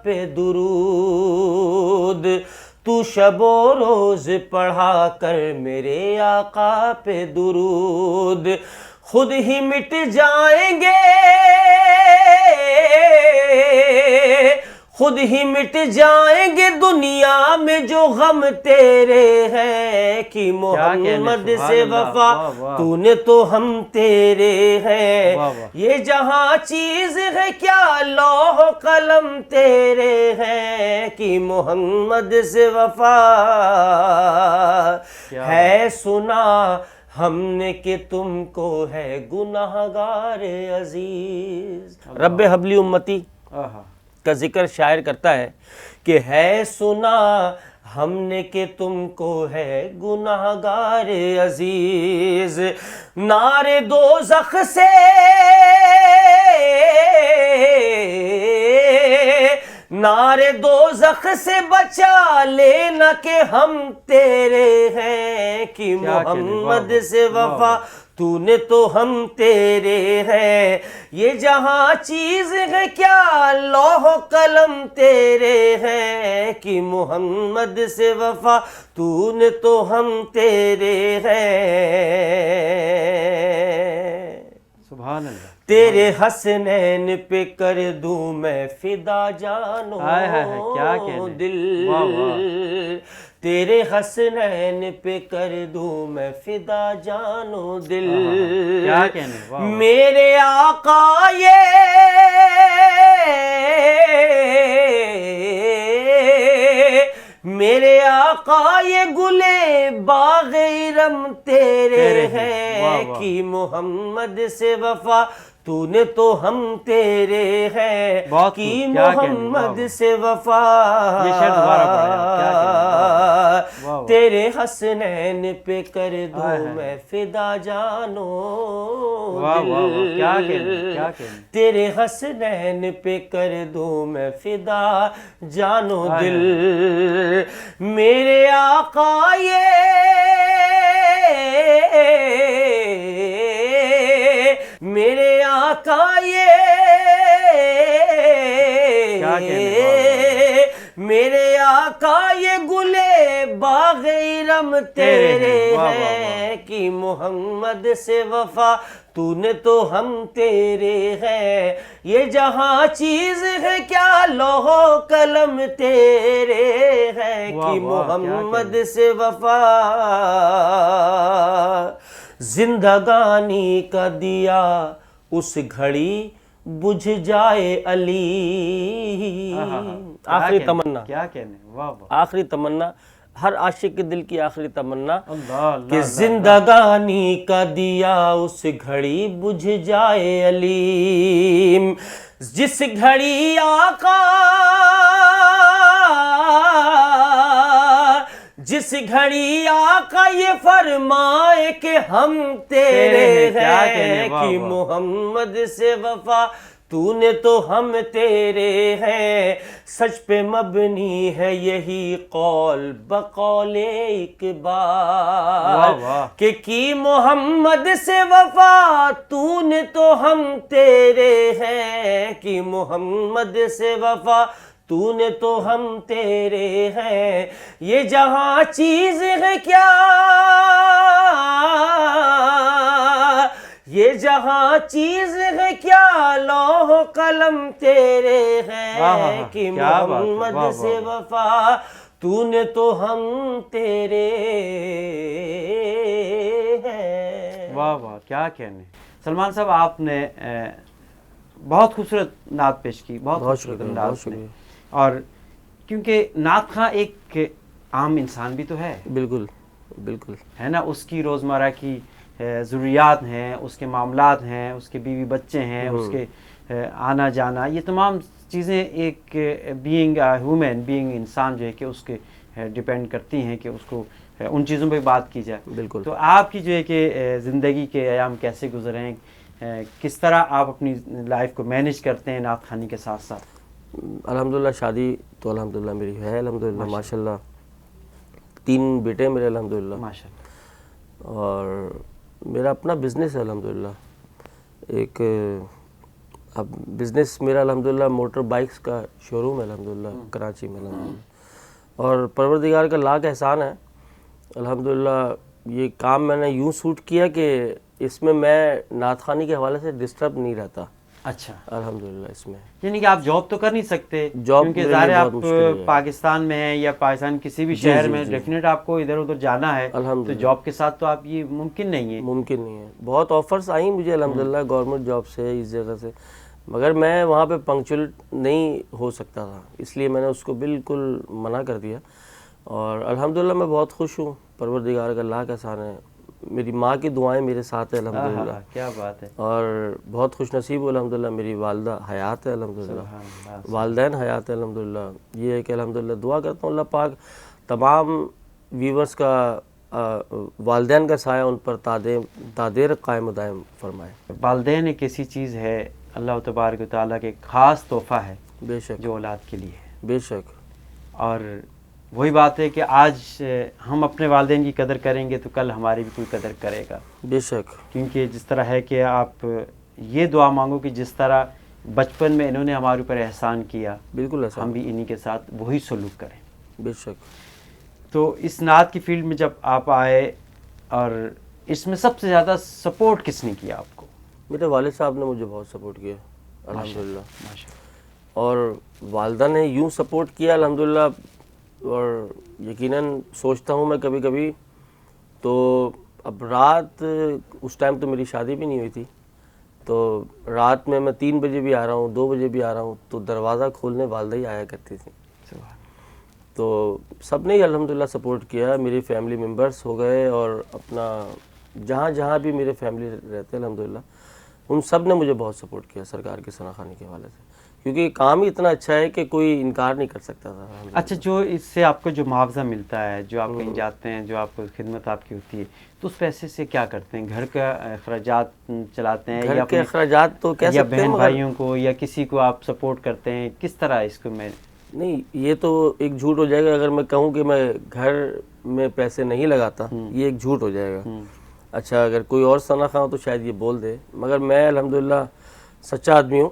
پہ درود، تو شب و روز پڑھا کر میرے آقا پہ درود، خود ہی مٹ جائیں گے، خود ہی مٹ جائیں گے دنیا میں جو غم تیرے ہیں، کہ محمد سے وفا تو نے تو ہم تیرے ہیں، یہ جہاں چیز ہے کیا لوح و قلم تیرے ہیں، کہ محمد سے وفا ہے سنا ہم نے کہ تم کو ہے گناہگار عزیز۔ رب حبلی امتی کا ذکر شاعر کرتا ہے کہ ہے سنا ہم نے کہ تم کو ہے گناہگار عزیز، نار دوزخ سے نار دوزخ سے بچا لینا کہ ہم تیرے ہیں، کہ محمد سے وفا تو نے تو ہم تیرے ہیں، یہ جہاں چیز ہے کیا لوح و قلم تیرے ہیں، کہ محمد سے وفا تو نے تو ہم تیرے ہیں۔ سبحان اللہ، تیرے حسنین پہ کر دوں میں فدا جانو دل، تیرے حسنین پہ کر دوں میں فدا جانو دل، میرے آقا میرے آقا یہ گلے باغ ارم تیرے ہیں، کہ محمد سے وفا تو نے تو ہم تیرے ہیں، کہ محمد سے وفا تیرے حسنین پہ کر دوں میں فدا جانو دل، تیرے حسنین پہ کر دوں میں فدا جانو دل، میرے آقا میرے آقا میرے آقا یہ گلے باغ ارم تیرے ہیں، کہ محمد سے وفا تو نے تو ہم تیرے ہیں، یہ جہاں چیز ہے کیا لوح و قلم تیرے ہیں، کہ محمد سے وفا زندگانی کا دیا اس گھڑی بجھ جائے علی، آخری تمنا، کیا کہنے، آخری تمنا، ہر عاشق کے دل کی آخری تمنا کہ زندگانی کا دیا اس گھڑی بجھ جائے علی، جس گھڑی آقا جس گھڑی آقا یہ فرمائے کہ ہم تیرے ہیں، کہ محمد سے وفا تو نے تو ہم تیرے ہیں، سچ پہ مبنی ہے یہی قول بقول اقبال، کہ کی محمد سے وفا تو نے تو ہم تیرے ہیں، کہ محمد سے وفا تو نے تو ہم تیرے ہیں، یہ جہاں چیز ہے کیا جہاں چیز ہے کیا لوح قلم تیرے ہیں کہ محمد سے وفا تو نے تو ہم تیرے ہیں. واہ واہ کیا کہنے. سلمان صاحب آپ نے بہت خوبصورت نعت پیش کی, بہت خوبصورت انداز میں, اور کیونکہ نعت خواں ایک عام انسان بھی تو ہے. بالکل بالکل ہے نا, اس کی روزمرہ کی ضروریات ہیں, اس کے معاملات ہیں, اس کے بیوی بچے ہیں, اس کے آنا جانا, یہ تمام چیزیں ایک بینگ ہیومن بینگ انسان جو ہے کہ اس کے ڈپینڈ کرتی ہیں کہ اس کو ان چیزوں پہ بات کی جائے. بالکل. تو آپ کی جو ہے کہ زندگی کے ایام کیسے گزرے ہیں, کس طرح آپ اپنی لائف کو مینیج کرتے ہیں نعت خوانی کے ساتھ ساتھ؟ الحمدللہ شادی تو الحمدللہ میری ہے, الحمدللہ ماشاءاللہ 3 بیٹے میرے الحمدللہ ماشاءاللہ, اور میرا اپنا بزنس ہے الحمدللہ. ایک اب بزنس میرا الحمدللہ موٹر بائکس کا شو روم ہے الحمدللہ کراچی میں الحمدللہ, اور پروردگار کا لاکھ احسان ہے الحمدللہ. یہ کام میں نے یوں سوٹ کیا کہ اس میں نعت خوانی کے حوالے سے ڈسٹرب نہیں رہتا. اچھا الحمدللہ. اس میں یعنی کہ آپ جاب تو کر نہیں سکتے, جاب کیونکہ ظاہر آپ پاکستان میں ہیں یا پاکستان کسی بھی شہر میں ڈیفینیٹ آپ کو ادھر ادھر جانا ہے, تو جاب کے ساتھ تو آپ یہ ممکن نہیں ہے. ممکن نہیں ہے. بہت آفرز آئیں مجھے الحمدللہ گورنمنٹ جاب سے اس جگہ سے, مگر میں وہاں پہ پنکچوئل نہیں ہو سکتا تھا, اس لیے میں نے اس کو بالکل منع کر دیا. اور الحمدللہ میں بہت خوش ہوں, پروردگار کا لاکھ احسان ہے. میری ماں کی دعائیں میرے ساتھ ہیں الحمدللہ. کیا بات ہے. اور بہت خوش نصیب ہوں الحمدللہ, میری والدہ حیات ہے الحمدللہ, والدین حیات ہے الحمدللہ. یہ ہے کہ الحمدللہ دعا کرتا ہوں اللہ پاک تمام ویورز کا والدین کا سایہ ان پر تادیر قائم و دائم فرمائے. والدین ایک ایسی چیز ہے اللہ تبارک و تعالیٰ کے خاص تحفہ ہے بے شک, جو اولاد کے لیے ہے. بے شک. اور وہی بات ہے کہ آج ہم اپنے والدین کی قدر کریں گے تو کل ہماری بھی کوئی قدر کرے گا. بے شک. کیونکہ جس طرح ہے کہ آپ یہ دعا مانگو کہ جس طرح بچپن میں انہوں نے ہمارے اوپر احسان کیا, بالکل ہم بھی انہی کے ساتھ وہی سلوک کریں. بے شک. تو اس نعت کی فیلڈ میں جب آپ آئے, اور اس میں سب سے زیادہ سپورٹ کس نے کیا آپ کو؟ میرے والد صاحب نے مجھے بہت سپورٹ کیا الحمدللہ, اور والدہ نے یوں سپورٹ کیا الحمدللہ. اور یقیناً سوچتا ہوں میں کبھی کبھی تو, اب رات اس ٹائم تو میری شادی بھی نہیں ہوئی تھی, تو رات میں 3 بجے بھی آ رہا ہوں, 2 بجے بھی آ رہا ہوں, تو دروازہ کھولنے والدہ ہی آیا کرتی تھی. تو سب نے ہی الحمدللہ سپورٹ کیا, میری فیملی ممبرس ہو گئے, اور اپنا جہاں بھی میرے فیملی رہتے ہیں الحمدللہ, ان سب نے مجھے بہت سپورٹ کیا سرکار کی ثنا خوانی کے حوالے سے, کیونکہ یہ کام ہی اتنا اچھا ہے کہ کوئی انکار نہیں کر سکتا تھا. اچھا, جو اس سے آپ کو جو معاوضہ ملتا ہے, جو آپ کہیں جاتے ہیں, جو آپ کو خدمت آپ کی ہوتی ہے, تو اس پیسے سے کیا کرتے ہیں؟ گھر کا اخراجات چلاتے ہیں, گھر کے اخراجات تو کہہ یا سکتے ہیں, بہن بھائیوں کو یا کسی کو آپ سپورٹ کرتے ہیں, کس طرح اس کو؟ میں نہیں, یہ تو ایک جھوٹ ہو جائے گا اگر میں کہوں کہ میں گھر میں پیسے نہیں لگاتا, یہ ایک جھوٹ ہو جائے گا. اچھا, اگر کوئی اور ثنا خواں ہو تو شاید یہ بول دے, مگر میں الحمدللہ سچا آدمی ہوں.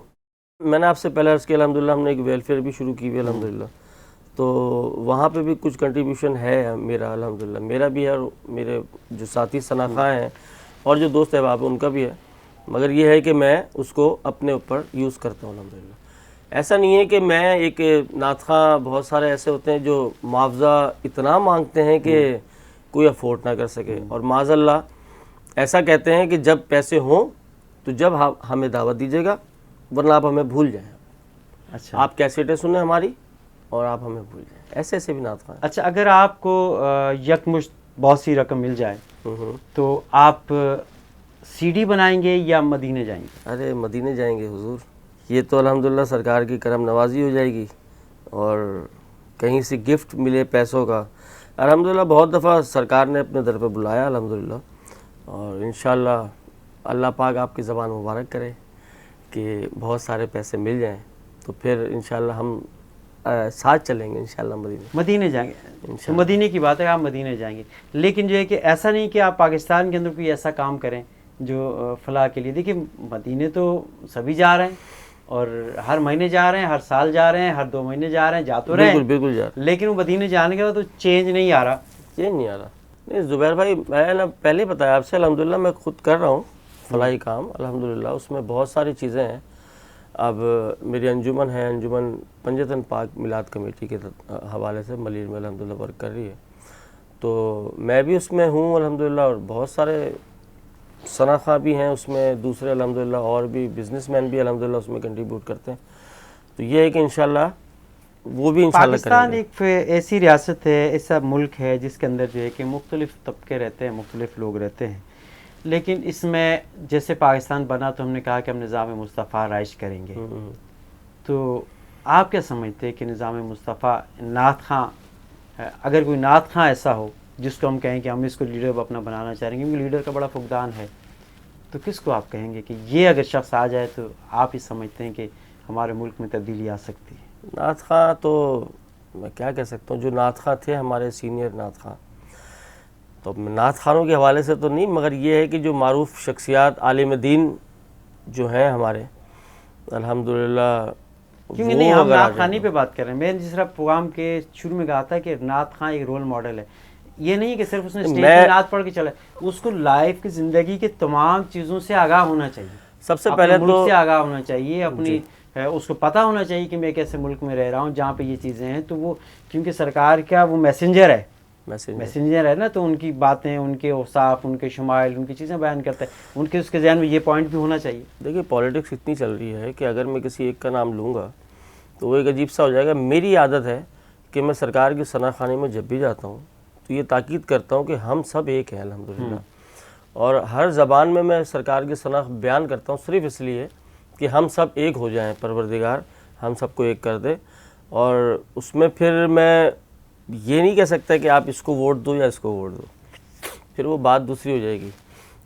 میں نے آپ سے پہلے عرض کیا الحمدللہ ہم نے ایک ویلفیئر بھی شروع کی ہوئی الحمدللہ, تو وہاں پہ بھی کچھ کنٹریبیوشن ہے میرا الحمدللہ, میرا بھی ہے, اور میرے جو ساتھی ثنا خواں ہیں اور جو دوست احباب ہیں ان کا بھی ہے, مگر یہ ہے کہ میں اس کو اپنے اوپر یوز کرتا ہوں الحمدللہ. ایسا نہیں ہے کہ میں ایک نعت خواں, بہت سارے ایسے ہوتے ہیں جو معاوضہ اتنا مانگتے ہیں کہ کوئی افورڈ نہ کر سکے, اور معاذ اللہ ایسا کہتے ہیں کہ جب پیسے ہوں تو جب ہمیں دعوت دیجیے گا, ورنہ آپ ہمیں بھول جائیں. اچھا, آپ کیسٹیں سنیں ہماری اور آپ ہمیں بھول جائیں, ایسے ایسے بھی نعت خواں. اچھا, اگر آپ کو یکمشت بہت سی رقم مل جائے تو آپ سی ڈی بنائیں گے یا مدینے جائیں گے؟ ارے مدینے جائیں گے حضور, یہ تو الحمدللہ سرکار کی کرم نوازی ہو جائے گی, اور کہیں سے گفٹ ملے پیسوں کا. الحمدللہ بہت دفعہ سرکار نے اپنے در پہ بلایا الحمدللہ, اور انشاءاللہ اللہ پاک آپ کی زبان مبارک کرے کہ بہت سارے پیسے مل جائیں, تو پھر انشاءاللہ ہم ساتھ چلیں گے انشاءاللہ مدینے جائیں گے. تو مدینے کی بات ہے, آپ مدینے جائیں گے, لیکن جو ہے کہ ایسا نہیں کہ آپ پاکستان کے اندر کوئی ایسا کام کریں جو فلاح کے لیے. دیکھیں مدینے تو سبھی جا رہے ہیں, اور ہر مہینے جا رہے ہیں, ہر سال جا رہے ہیں, ہر 2 مہینے جا رہے ہیں, جا تو رہے ہیں, بالکل جا رہے ہیں, لیکن وہ مدینے جانے کے بعد تو چینج نہیں آ رہا. نہیں آ رہا. نہیں زبیر بھائی, میں نے پہلے ہی بتایا آپ سے الحمدللہ میں خود کر رہا ہوں, فلاحی کام الحمدللہ اس میں بہت ساری چیزیں ہیں. اب میری انجمن ہے، انجمن پنجتن پاک میلاد کمیٹی کے حوالے سے ملیر میں الحمدللہ ورک کر رہی ہے، تو میں بھی اس میں ہوں الحمدللہ، اور بہت سارے صنعت بھی ہیں اس میں دوسرے الحمدللہ، اور بھی بزنس مین بھی الحمدللہ اس میں کنٹریبیوٹ کرتے ہیں. تو یہ ہے کہ انشاءاللہ وہ بھی انشاءاللہ کریں پاکستان گے. ایک ایسی ریاست ہے، ایسا ملک ہے جس کے اندر جو ہے کہ مختلف طبقے رہتے ہیں، مختلف لوگ رہتے ہیں، لیکن اس میں جیسے پاکستان بنا تو ہم نے کہا کہ ہم نظام مصطفیٰ رائج کریں گے. تو آپ کیا سمجھتے ہیں کہ نظام مصطفیٰ نعت خواں، اگر کوئی نعت خواں ایسا ہو جس کو ہم کہیں کہ ہم اس کو لیڈر اپنا بنانا چاہیں گے، کیونکہ لیڈر کا بڑا فقدان ہے، تو کس کو آپ کہیں گے کہ یہ اگر شخص آ جائے تو آپ ہی سمجھتے ہیں کہ ہمارے ملک میں تبدیلی آ سکتی ہے؟ نعت خواں تو میں کیا کہہ سکتا ہوں، جو نعت خواں تھے ہمارے سینئر نعت خواں، تو نعت خوانوں کے حوالے سے تو نہیں، مگر یہ ہے کہ جو معروف شخصیات عالم دین جو ہیں ہمارے الحمدللہ، کیونکہ نہیں ہم نعت خوانی پہ بات کر رہے ہیں. میں جس طرح پروگرام کے شروع میں کہا تھا کہ نعت خواں ایک رول ماڈل ہے، یہ نہیں کہ صرف اس نے اسٹیج پہ نعت پڑھ کے چلا، اس کو لائف کی زندگی کے تمام چیزوں سے آگاہ ہونا چاہیے. سب سے پہلے ملک تو سے آگاہ ہونا چاہیے، اپنی اس کو پتہ ہونا چاہیے کہ میں کیسے ملک میں رہ رہا ہوں جہاں پہ یہ چیزیں ہیں. تو وہ کیونکہ سرکار کیا وہ میسنجر ہے نا، تو ان کی باتیں، ان کے اوصاف، ان کے شمائل، ان کی چیزیں بیان کرتا ہے، ان کے اس کے ذہن میں یہ پوائنٹ بھی ہونا چاہیے. دیکھیے پالیٹکس اتنی چل رہی ہے کہ اگر میں کسی ایک کا نام لوں گا تو وہ ایک عجیب سا ہو جائے گا. میری عادت ہے کہ میں سرکار کی ثنا خوانی میں جب بھی جاتا ہوں تو یہ تاکید کرتا ہوں کہ ہم سب ایک ہیں الحمدللہ، اور ہر زبان میں سرکار کی ثنا بیان کرتا ہوں صرف اس لیے کہ ہم سب ایک ہو جائیں، پروردگار ہم سب کو ایک کر دے. اور اس میں پھر میں یہ نہیں کہہ سکتا کہ آپ اس کو ووٹ دو یا اس کو ووٹ دو، پھر وہ بات دوسری ہو جائے گی.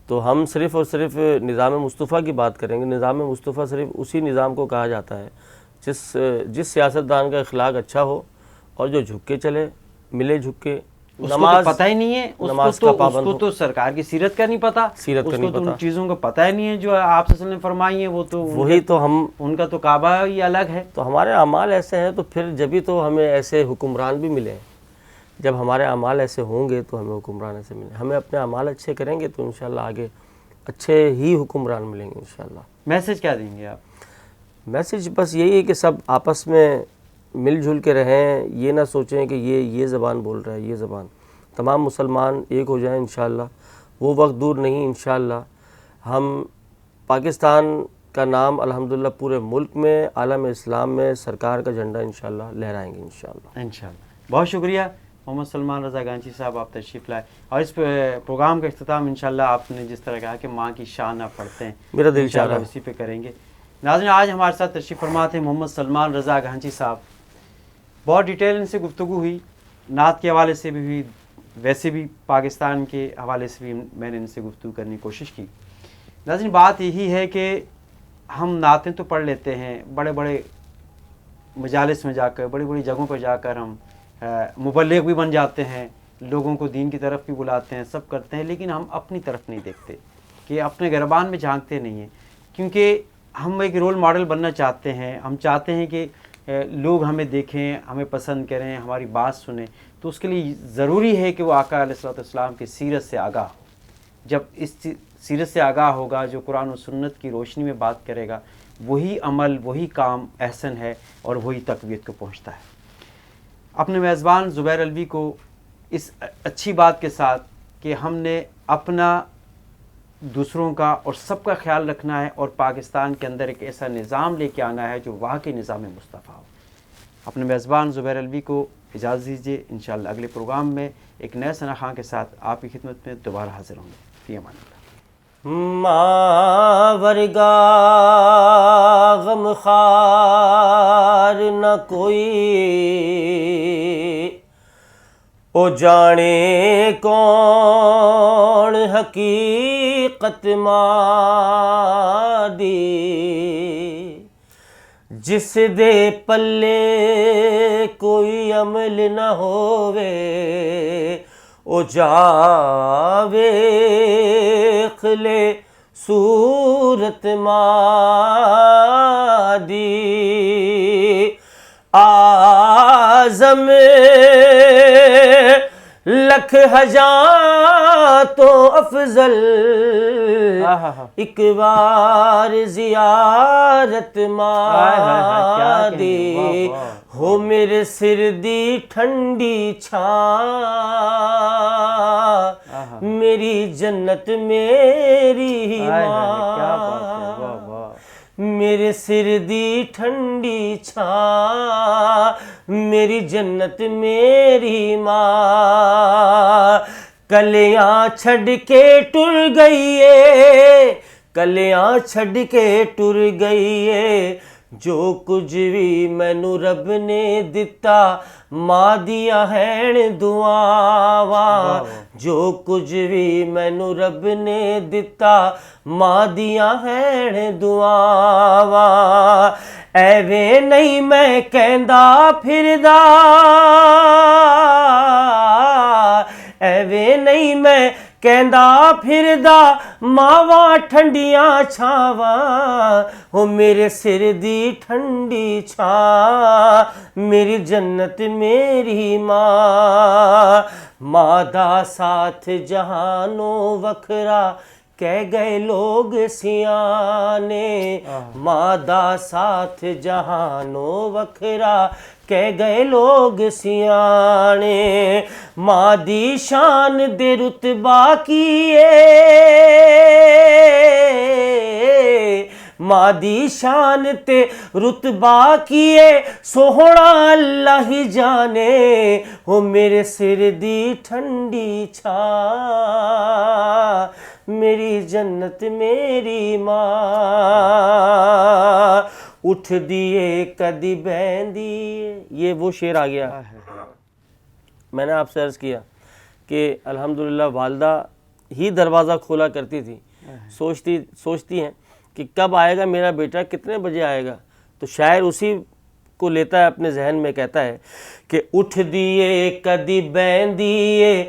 تو ہم صرف اور صرف نظام مصطفیٰ کی بات کریں گے. نظام مصطفیٰ صرف اسی نظام کو کہا جاتا ہے جس سیاستدان کا اخلاق اچھا ہو اور جو جھک کے چلے، ملے جھک کے. نماز پتہ ہی نہیں ہے، نماز کا پابند اس کو تو سرکار کی سیرت کا نہیں پتہ، سیرت کا نہیں اس کو تو پتہ، ان چیزوں کا پتہ ہی نہیں ہے جو آپ صلی اللہ علیہ وسلم نے فرمائی ہیں. وہ تو وہی تو ہم، ان کا تو کعبہ ہی الگ ہے. تو ہمارے اعمال ایسے ہیں، تو پھر جبھی تو ہمیں ایسے حکمران بھی ملے. جب ہمارے اعمال ایسے ہوں گے تو ہمیں حکمران ایسے ملیں. ہمیں اپنے اعمال اچھے کریں گے تو انشاءاللہ آگے اچھے ہی حکمران ملیں گے انشاءاللہ. میسج کیا دیں گے آپ؟ میسج بس یہی ہے کہ سب آپس میں مل جل کے رہیں. یہ نہ سوچیں کہ یہ زبان بول رہا ہے، یہ زبان. تمام مسلمان ایک ہو جائیں انشاءاللہ. وہ وقت دور نہیں انشاءاللہ ہم پاکستان کا نام الحمدللہ پورے ملک میں، عالم اسلام میں سرکار کا جھنڈا انشاءاللہ لہرائیں گے انشاءاللہ. انشاءاللہ. بہت شکریہ محمد سلمان رضا گانچی صاحب، آپ تشریف لائے، اور اس پروگرام کا اختتام انشاءاللہ آپ نے جس طرح کہا کہ ماں کی شان آپ پڑھتے ہیں، میرا دل چاہ رہا انشاءاللہ ہے. اسی پہ کریں گے. ناظرین آج ہمارے ساتھ تشریف فرما تھے محمد سلمان رضا گانچی صاحب. بہت ڈیٹیل ان سے گفتگو ہوئی، نعت کے حوالے سے بھی ہوئی، ویسے بھی پاکستان کے حوالے سے بھی میں نے ان سے گفتگو کرنے کی کوشش کی. ناظرین بات یہی ہے کہ ہم نعتیں تو پڑھ لیتے ہیں، بڑے بڑے مجالس میں جا کر، بڑی بڑی جگہوں پر جا کر ہم مبلغ بھی بن جاتے ہیں، لوگوں کو دین کی طرف بھی بلاتے ہیں، سب کرتے ہیں، لیکن ہم اپنی طرف نہیں دیکھتے، کہ اپنے گربان میں جھانکتے نہیں ہیں. کیونکہ ہم ایک رول ماڈل بننا چاہتے ہیں، ہم چاہتے ہیں کہ لوگ ہمیں دیکھیں، ہمیں پسند کریں، ہماری بات سنیں. تو اس کے لیے ضروری ہے کہ وہ آقا علیہ الصلوۃ والسلام کی سیرت سے آگاہ ہو. جب اس سیرت سے آگاہ ہوگا، جو قرآن و سنت کی روشنی میں بات کرے گا، وہی عمل، وہی کام احسن ہے اور وہی تقویت کو پہنچتا ہے. اپنے میزبان زبیر الوی کو اس اچھی بات کے ساتھ کہ ہم نے اپنا، دوسروں کا اور سب کا خیال رکھنا ہے، اور پاکستان کے اندر ایک ایسا نظام لے کے آنا ہے جو واقعی نظام مصطفیٰ ہو. اپنے میزبان زبیر الوی کو اجازت دیجیے. انشاءاللہ اگلے پروگرام میں ایک نئے ثنا خواں کے ساتھ آپ کی خدمت میں دوبارہ حاضر ہوں گے. فی امان اللہ. ماں ورگا غم خار نہ کوئی، او جانے کون حقیقت ماں دی، جس دے پلے کوئی عمل نہ ہووے، او جاوے خلے صورت ماں دی. آزم لکھ ہزار تو افضل ایک بار زیارت ماں دی ہو میرے سر دی ٹھنڈی چھاں میری جنت میری ماں میرے سر دی ٹھنڈی چھاں میری جنت میری ماں کلیاں چھڈ کے ٹر گئی ہے کلیاں چھڈ کے ٹر گئی ہے جو کچھ بھی مینوں رب نے دتا ماں دیا ہیں دعاواں جو کچھ بھی مینوں رب نے دتا ماں دیا ہیں دعاواں ایویں نہیں میں کہندا پھردا ایویں نہیں میں کہندا پھردا ماواں ٹھنڈیاں چھاواں ہو میرے سر دی ٹھنڈی چھاں میری جنت میری ماں ماں دا ساتھ جہانوں وکھرا کہہ گئے لوگ سیانے ماں دا ساتھ جہانوں وکھرا کہہ گئے لوگ سیانے ماں دی شان دے رتبہ کیے ماں دی شان تے رتبہ کیے سوہنا اللہ ہی جانے ہو میرے سر دی ٹھنڈی چھاں میری جنت میری ماں اٹھ دیے کدی بہندی یہ وہ شعر آ گیا میں نے آپ سے عرض کیا کہ الحمدللہ والدہ ہی دروازہ کھولا کرتی تھی سوچتی ہیں کہ کب آئے گا میرا بیٹا کتنے بجے آئے گا تو شاعر اسی کو لیتا ہے اپنے ذہن میں کہتا ہے کہ اٹھ دیے کدی بہندی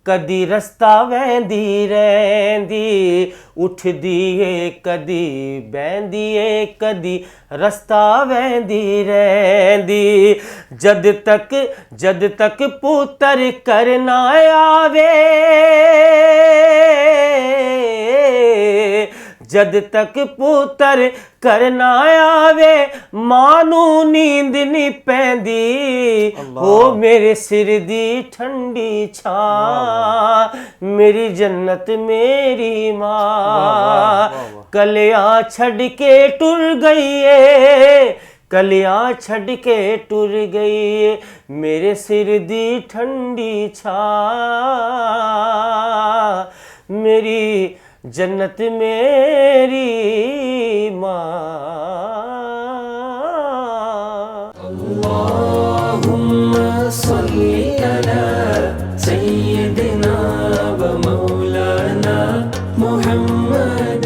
کدی رستہ ویندی رہندی اٹھ دیے کدی بہندی کدی رستہ ویندی رہندی جد تک پوتر کرنا آوے جد تک پوتر کرنا آوے مانو نیند نہیں پیندی ہو میرے سر دی ٹھنڈی چھاں میری جنت میری ماں کلیاں چھڈ کے ٹر گئی ہے کلیاں چھڈ کے ٹر گئی ہے میرے سر دی ٹھنڈی چھاں میری جنت میری ماں اللہم صلی علی سیدنا و مولانا محمد